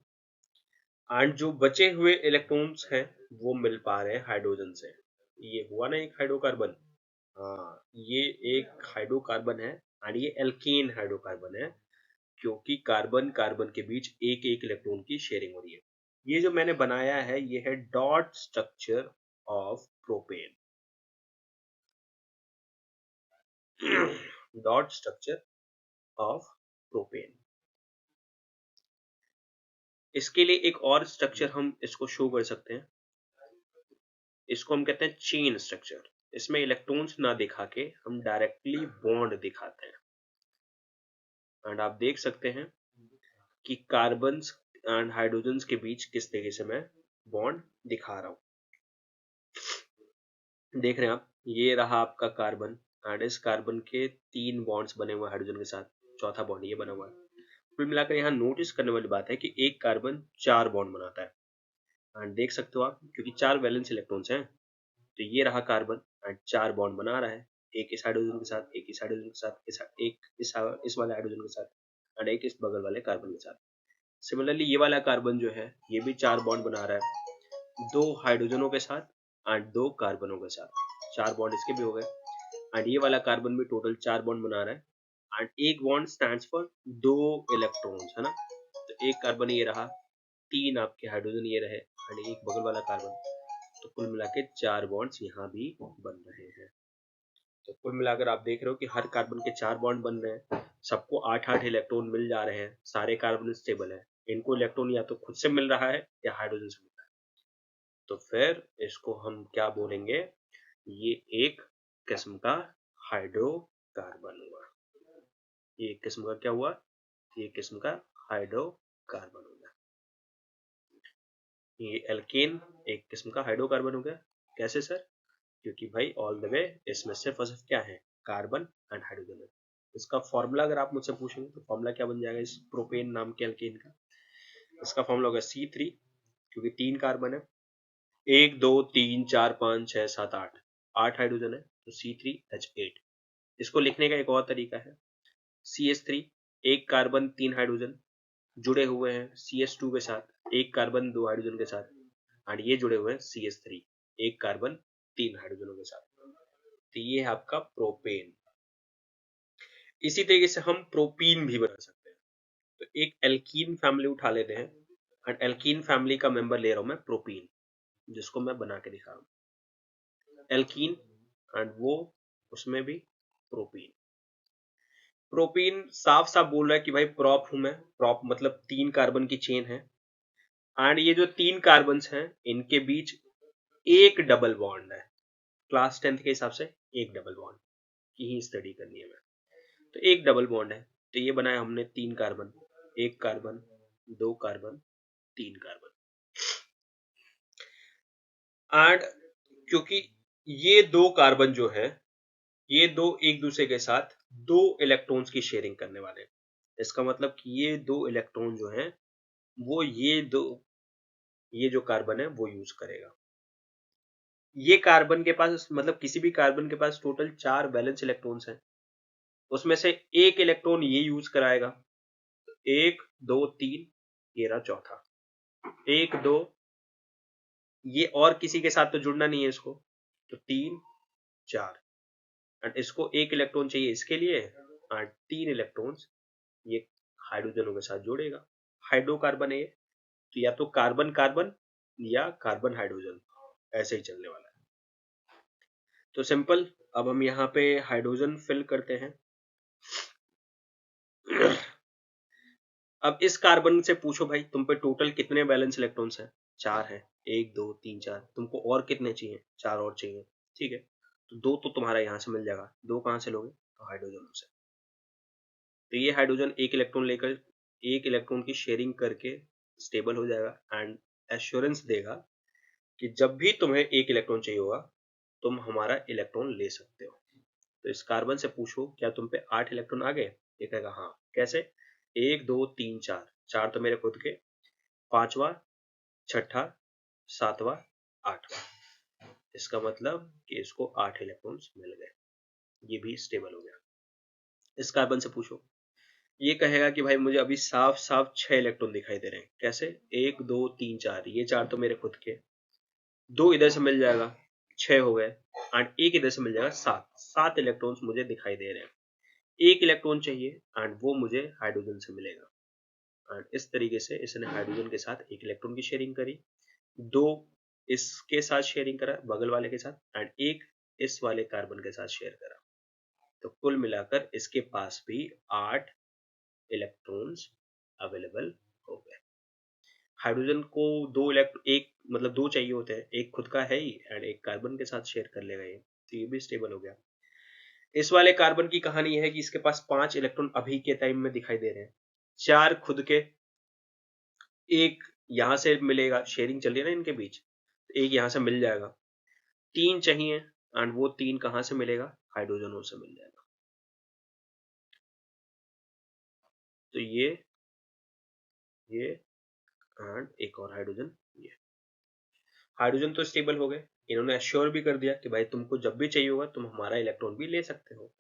एंड जो बचे हुए इलेक्ट्रॉन्स हैं वो मिल पा रहे हैं हाइड्रोजन से। ये हुआ ना एक हाइड्रोकार्बन। हाँ, ये एक हाइड्रोकार्बन है, एंड ये एल्केन हाइड्रोकार्बन है, क्योंकि कार्बन कार्बन के बीच एक एक इलेक्ट्रॉन की शेयरिंग हो रही है। ये जो मैंने बनाया है ये है dot structure of propane. Dot structure of propane. इसके लिए एक और स्ट्रक्चर हम इसको शो कर सकते हैं, इसको हम कहते हैं चेन स्ट्रक्चर। इसमें इलेक्ट्रॉन्स ना दिखा के हम डायरेक्टली बॉन्ड दिखाते हैं, एंड आप देख सकते हैं कि कार्बन्स एंड हाइड्रोजन्स के बीच किस तरीके से मैं बॉन्ड दिखा रहा हूं। देख रहे हैं आप, ये रहा आपका कार्बन, एंड इस कार्बन के 3 बॉन्ड्स बने हुए हाइड्रोजन के साथ, चौथा बॉन्ड ये बना हुआ है। कुल मिलाकर यहाँ नोटिस करने वाली बात है कि एक कार्बन 4 बॉन्ड बनाता है, एंड देख सकते हो आप क्योंकि 4 वैलेंस इलेक्ट्रॉन्स हैं, तो ये रहा कार्बन एंड 4 बॉन्ड बना रहा है, एक इस हाइड्रोजन के साथ, एक इस हाइड्रोजन के साथ, एक इस वाले हाइड्रोजन के साथ, एंड एक इस बगल वाले कार्बन के साथ। सिमिलरली ये वाला कार्बन जो है ये भी 4 बॉन्ड बना रहा है, 2 हाइड्रोजनों के साथ एंड 2 कार्बनों के साथ, 4 बॉन्ड इसके भी हो गए। एंड ये वाला कार्बन भी टोटल 4 बॉन्ड बना रहा है, एंड एक बॉन्ड स्टैंड्स फॉर 2 इलेक्ट्रॉन्स, है ना। तो एक कार्बन ये रहा, 3 आपके हाइड्रोजन ये रहे, एंड एक बगल वाला कार्बन। तो कुल मिला के 4 बॉन्ड्स यहाँ भी बन रहे हैं। तो कुल मिलाकर आप देख रहे हो कि हर कार्बन के 4 बॉन्ड बन रहे हैं, सबको 8-8 इलेक्ट्रॉन मिल जा रहे हैं, सारे कार्बन स्टेबल है। इनको इलेक्ट्रॉन या तो खुद से मिल रहा है या हाइड्रोजन से मिल रहा है। तो फिर इसको हम क्या बोलेंगे? ये एक किस्म का हाइड्रोकार्बन हुआ। ये एक किस्म का क्या हुआ? ये एक किस्म का हाइड्रोकार्बन हो गया। ये एल्केन एक किस्म का हाइड्रोकार्बन हो गया। कैसे सर? क्योंकि भाई ऑल द वे इसमें सिर्फ और सिर्फ क्या है? कार्बन एंड हाइड्रोजन है। इसका फॉर्मूला अगर आप मुझसे पूछेंगे तो फॉर्मूला क्या बन जाएगा इस प्रोपेन नाम के एल्केन का? इसका फॉर्मूला होगा C3, क्योंकि 3 कार्बन है, 1 2 3 4 5 6 7 8, 8 हाइड्रोजन है, तो C3H8। इसको लिखने का एक और तरीका है, CH3, एक कार्बन 3 हाइड्रोजन जुड़े हुए हैं CH2 के साथ, एक कार्बन 2 हाइड्रोजन के साथ, और ये जुड़े हुए हैं CH3, एक कार्बन 3 हाइड्रोजनों के साथ। तो ये है आपका प्रोपेन। इसी तरीके से हम प्रोपीन भी बना सकते हैं। तो एक एल्कीन फैमिली उठा लेते हैं, और एल्कीन फैमिली का मेंबर ले रहा हूं मैं प्रोपीन, जिसको मैं बना के दिखा रहा हूं। एल्कीन एंड वो उसमें भी प्रोपीन। प्रोपीन साफ साफ बोल रहा है कि भाई प्रॉप हूं मैं, प्रॉप मतलब 3 कार्बन की चेन है, एंड ये जो 3 कार्बन हैं इनके बीच एक डबल बॉन्ड है। क्लास 10th के हिसाब से एक डबल बॉन्ड की ही स्टडी करनी है मैं। तो एक डबल बॉन्ड है, तो ये बनाया हमने 3 कार्बन, एक कार्बन, 2 कार्बन, 3 कार्बन। एंड क्योंकि ये 2 कार्बन जो है, ये दो एक दूसरे के साथ 2 इलेक्ट्रॉन्स की शेयरिंग करने वाले हैं। इसका मतलब कि ये 2 इलेक्ट्रॉन जो हैं वो ये जो कार्बन है वो यूज करेगा। ये कार्बन के पास मतलब किसी भी कार्बन के पास टोटल 4 वैलेंस इलेक्ट्रॉन्स हैं, उसमें से एक इलेक्ट्रॉन ये यूज कराएगा। 1 2 3, ये रहा चौथा। 1 2, ये और किसी के साथ तो जुड़ना नहीं है इसको, तो 3 4, एंड इसको एक इलेक्ट्रॉन चाहिए इसके लिए, एंड 3 इलेक्ट्रॉन्स ये हाइड्रोजनों के साथ जोड़ेगा। हाइड्रोकार्बन है ये, तो या तो कार्बन कार्बन या कार्बन हाइड्रोजन, ऐसे ही चलने वाला है। तो सिंपल, अब हम यहाँ पे हाइड्रोजन फिल करते हैं। अब इस कार्बन से पूछो भाई तुम पे टोटल कितने वैलेंस इलेक्ट्रॉन्स हैं? 4 है, 1 2 3 4। तुमको और कितने चाहिए? 4 और चाहिए, ठीक है। तो 2 तो तुम्हारा यहां से मिल जाएगा, 2 कहां से लोगे? तो हाइड्रोजन से। तो ये हाइड्रोजन एक इलेक्ट्रॉन लेकर, एक इलेक्ट्रॉन की शेयरिंग करके स्टेबल हो जाएगा, एंड एश्योरेंस देगा कि जब भी तुम्हें एक इलेक्ट्रॉन चाहिए होगा तुम हमारा इलेक्ट्रॉन ले सकते हो। तो इस कार्बन से पूछो क्या तुम पे 8 इलेक्ट्रॉन आ गए? ये कहेगा हाँ। कैसे? 1 2 3 4, 4 तो मेरे खुद के, पांचवा, छठा, सातवां, आठवां। इसका मतलब कि इसको 8 इलेक्ट्रॉन्स मिल गए, ये भी स्टेबल हो गया। इस कार्बन से पूछो, ये कहेगा कि भाई मुझे अभी साफ साफ 6 इलेक्ट्रॉन दिखाई दे रहे हैं। कैसे? 1 2 3 4, ये 4 तो मेरे खुद के, 2 इधर से मिल जाएगा, 6 हो गए, एंड एक इधर से मिल जाएगा, 7। 7 इलेक्ट्रॉन्स मुझे दिखाई दे रहे हैं। एक इलेक्ट्रॉन चाहिए एंड वो मुझे हाइड्रोजन से मिलेगा। एंड इस तरीके से इसने हाइड्रोजन के साथ एक इलेक्ट्रॉन की शेयरिंग करी, 2 इसके साथ शेयरिंग करा बगल वाले के साथ, एंड एक इस वाले कार्बन के साथ शेयर करा। तो कुल मिलाकर इसके पास भी 8 इलेक्ट्रॉन्स अवेलेबल हो गए। हाइड्रोजन को एक मतलब 2 चाहिए होते हैं, एक खुद का है ही एंड एक कार्बन के साथ शेयर कर लेगा ये, तो ये भी स्टेबल हो गया। इस वाले कार्बन की कहानी है कि इसके पास 5 इलेक्ट्रॉन अभी के टाइम में दिखाई दे रहे हैं, 4 खुद के, एक यहां से मिलेगा, शेयरिंग चल रही है ना इनके बीच, एक यहां से मिल जाएगा, 3 चाहिए एंड वो 3 कहां से मिलेगा? हाइड्रोजनों से मिल जाएगा। तो ये एंड एक और हाइड्रोजन, ये हाइड्रोजन तो स्टेबल हो गए। इन्होंने एश्योर भी कर दिया कि भाई तुमको जब भी चाहिए होगा तुम हमारा इलेक्ट्रॉन भी ले सकते हो।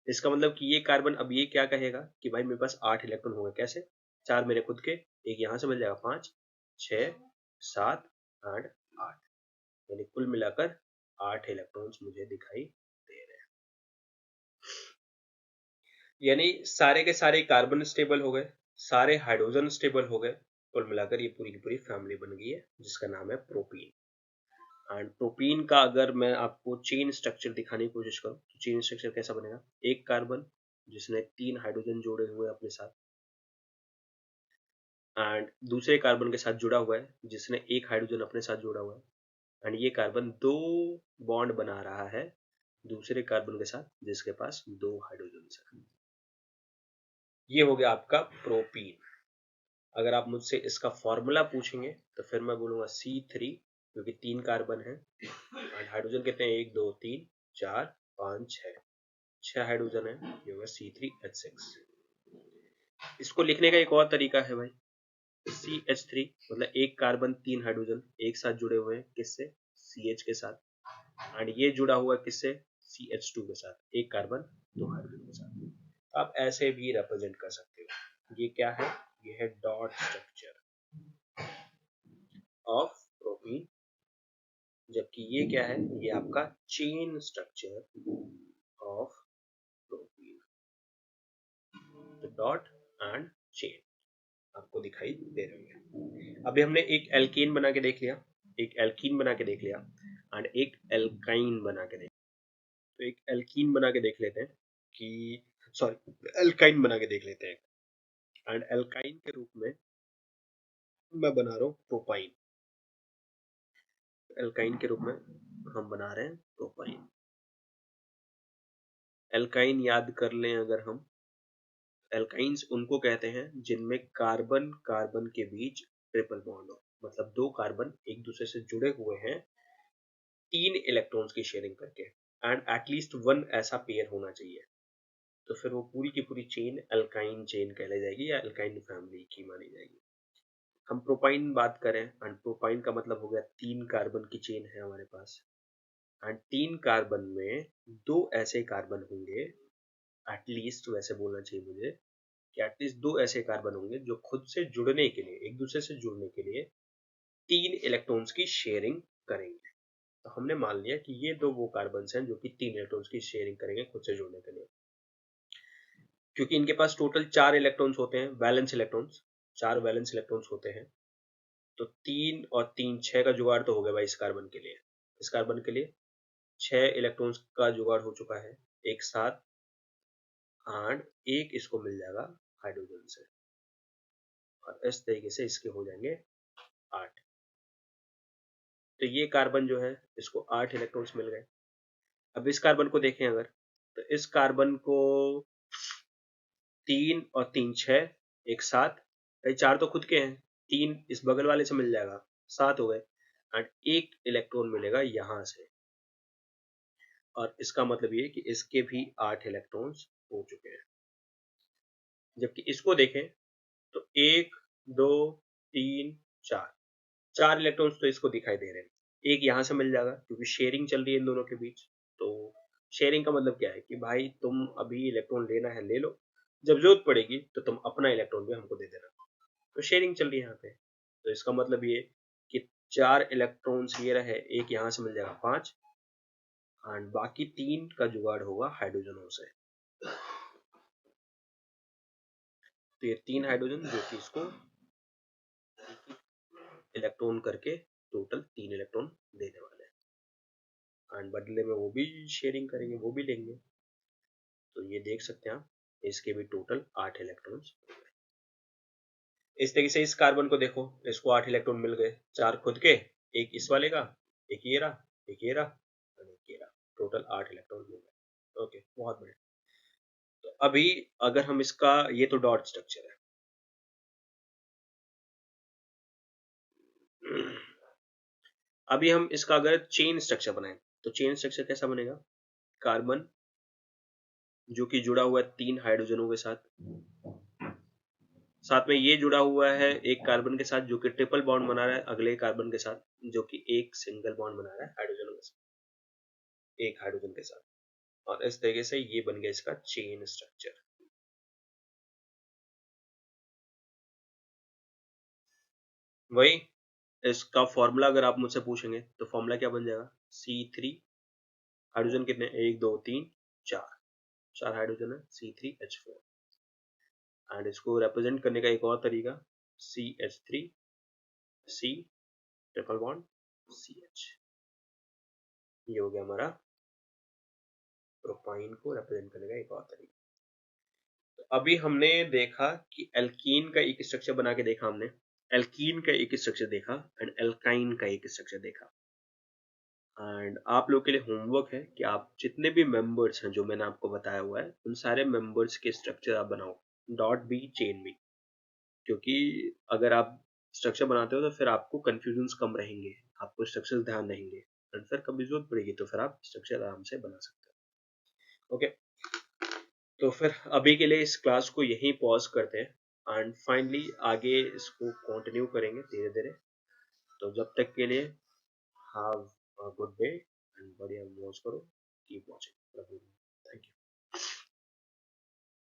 इसका मतलब कि ये कार्बन अब ये क्या कहेगा कि भाई मेरे पास 8 इलेक्ट्रॉन हो गए। कैसे? 4 मेरे खुद के, एक यहां से मिल जाएगा, 5 6 7 एंड 8, यानी कुल मिलाकर 8 इलेक्ट्रॉन्स मुझे दिखाई दे रहे हैं। यानी सारे के सारे कार्बन स्टेबल हो गए, सारे हाइड्रोजन स्टेबल हो गए, कुल मिलाकर ये पूरी की पूरी फैमिली बन गई है जिसका नाम है प्रोपीन। एंड प्रोपीन का अगर मैं आपको चेन स्ट्रक्चर दिखाने की कोशिश करूं तो चेन स्ट्रक्चर कैसा बनेगा? एक कार्बन जिसने 3 हाइड्रोजन जोड़े हुए अपने साथ, एंड दूसरे कार्बन के साथ जुड़ा हुआ है जिसने एक हाइड्रोजन अपने साथ जोड़ा हुआ है, एंड ये कार्बन 2 बॉन्ड बना रहा है दूसरे कार्बन के साथ जिसके पास 2 हाइड्रोजन है। ये हो गया आपका प्रोपीन। अगर आप मुझसे इसका फॉर्मूला पूछेंगे तो फिर मैं बोलूंगा C3, क्योंकि 3 कार्बन है एंड हाइड्रोजन कितने हैं? 1 2 3 4 5 6, 6 हाइड्रोजन है, ये होगा C3H6। इसको लिखने का एक और तरीका है भाई, CH3 मतलब एक कार्बन 3 हाइड्रोजन एक साथ जुड़े हुए हैं, किससे? CH के साथ, एंड ये जुड़ा हुआ है किससे? CH2 के साथ, एक कार्बन 2 हाइड्रोजन के साथ। आप ऐसे भी रिप्रेजेंट कर सकते हो। ये क्या है? ये है डॉट स्ट्रक्चर ऑफ प्रोपीन, जबकि ये क्या है? ये आपका चेन स्ट्रक्चर ऑफ प्रोपीन। तो डॉट एंड चेन आपको दिखाई दे रही है। अभी हमने एक एल्केन बना के देख लिया, एक एल्कीन बना के देख लिया, एंड एक एल्काइन बना के देख। तो एक एल्कीन बना के देख लेते हैं कि सॉरी एल्काइन बना के देख लेते हैं। एंड एल्काइन के रूप में मैं बना रहा हूँ प्रोपाइन। एल्काइन के रूप में हम बना रहे हैं प्रोपाइन। एल्काइन याद कर लें अगर हम, एल्काइंस उनको कहते हैं जिनमें कार्बन कार्बन के बीच ट्रिपल बॉन्ड हो, मतलब दो कार्बन एक दूसरे से जुड़े हुए हैं 3 इलेक्ट्रॉन्स की शेयरिंग करके, एंड एटलीस्ट वन ऐसा पेयर होना चाहिए। तो फिर वो पूरी की पूरी चेन एल्काइन चेन कहलाई जाएगी या एल्काइन फैमिली की मानी जाएगी। हम प्रोपाइन बात करें, एंड प्रोपाइन का मतलब हो गया 3 कार्बन की चेन है हमारे पास, एंड 3 कार्बन में दो ऐसे कार्बन होंगे, एटलीस्ट वैसे बोलना चाहिए मुझे कि एटलीस्ट दो ऐसे कार्बन होंगे जो खुद से जुड़ने के लिए, एक दूसरे से जुड़ने के लिए 3 इलेक्ट्रॉन्स की शेयरिंग करेंगे। तो हमने मान लिया कि ये दो वो कार्बन हैं जो कि 3 इलेक्ट्रॉन्स की शेयरिंग करेंगे खुद से जुड़ने के लिए। क्योंकि इनके पास टोटल 4 इलेक्ट्रॉन्स होते हैं, वैलेंस इलेक्ट्रॉन्स, 4 वैलेंस इलेक्ट्रॉन्स होते हैं, तो 3 और 3 6 का जुगाड़ तो हो गया भाई इस कार्बन के लिए। इस कार्बन के लिए 6 इलेक्ट्रॉन्स का जुगाड़ हो चुका है एक साथ, एंड एक इसको मिल जाएगा हाइड्रोजन से, और इस तरीके से इसके हो जाएंगे 8। तो ये कार्बन जो है इसको 8 इलेक्ट्रॉन्स मिल गए। अब इस कार्बन को देखें अगर, तो इस कार्बन को 3 और 3 6 एक साथ, भाई 4 तो खुद के हैं, 3 इस बगल वाले से मिल जाएगा, 7 हो गए, एंड एक इलेक्ट्रॉन मिलेगा यहां से, और इसका मतलब ये कि इसके भी 8 इलेक्ट्रॉन्स हो चुके हैं। जबकि इसको देखें तो 1 2 3 4, 4 इलेक्ट्रॉन्स तो इसको दिखाई दे रहे हैं, एक यहां से मिल जाएगा क्योंकि शेयरिंग चल रही है इन दोनों के बीच। तो शेयरिंग का मतलब क्या है कि भाई तुम अभी इलेक्ट्रॉन लेना है ले लो, जब जरूरत पड़ेगी तो तुम अपना इलेक्ट्रॉन भी हमको दे देना। तो शेयरिंग चल रही है यहाँ पे। तो इसका मतलब ये कि 4 इलेक्ट्रॉन्स ये रहे, एक यहाँ से मिल जाएगा 5, एंड बाकी 3 का जुगाड़ होगा हाइड्रोजनों से। तो ये 3 हाइड्रोजन जो कि इसको इलेक्ट्रॉन करके टोटल 3 इलेक्ट्रॉन देने वाले हैं, एंड बदले में वो भी शेयरिंग करेंगे, वो भी लेंगे। तो ये देख सकते हैं आप, इसके भी टोटल 8 इलेक्ट्रॉन्स। इस तरीके से इस कार्बन को देखो, इसको 8 इलेक्ट्रॉन मिल गए, 4 खुद के, एक इस वाले का, एक ये रहा, एक ये रहा, और एक ये रहा, टोटल 8 इलेक्ट्रॉन मिल गए। ओके, बहुत बढ़िया। तो अभी अगर हम इसका, ये तो डॉट स्ट्रक्चर है, अभी हम इसका अगर चेन स्ट्रक्चर बनाएं तो चेन स्ट्रक्चर कैसा बनेगा? कार्बन जो कि जुड़ा हुआ है 3 हाइड्रोजनों के साथ, साथ में ये जुड़ा हुआ है एक कार्बन के साथ जो कि ट्रिपल बॉन्ड बना रहा है अगले कार्बन के साथ, जो कि एक सिंगल बॉन्ड बना रहा है हाइड्रोजनों के साथ, एक हाइड्रोजन के साथ, और इस तरीके से ये बन गया इसका चेन स्ट्रक्चर। वही इसका फॉर्मूला अगर आप मुझसे पूछेंगे तो फॉर्मूला क्या बन जाएगा? C3, हाइड्रोजन कितने, 1 2 3 4, 4 हाइड्रोजन है, C3H4, एंड इसको रिप्रेजेंट करने का एक और तरीका, CH3 C triple bond CH। ये हो गया हमारा प्रोपाइन को रिप्रेजेंट करने का एक और तरीका। तो अभी हमने देखा कि एल्कीन का एक स्ट्रक्चर बना के देखा हमने, एल्कीन का एक स्ट्रक्चर देखा, एंड एल्काइन का एक स्ट्रक्चर देखा। एंड आप लोग के लिए होमवर्क है कि आप जितने भी मेंबर्स हैं जो मैंने आपको बताया हुआ है उन सारे मेंबर्स के स्ट्रक्चर आप बनाओ, डॉट भी चेन भी, क्योंकि अगर आप स्ट्रक्चर बनाते हो तो फिर आपको कंफ्यूजन कम रहेंगे, आपको स्ट्रक्चर ध्यान रहेंगे, और फिर कभी जरूरत पड़ेगी तो फिर आप स्ट्रक्चर आराम से बना सकते हो। ओके, तो फिर अभी के लिए इस क्लास को यहीं पॉज करते हैं, एंड फाइनली आगे इसको कंटिन्यू करेंगे धीरे धीरे। तो जब तक के लिए have a good day and बढ़िया मौज करो, कीप वॉचिंग।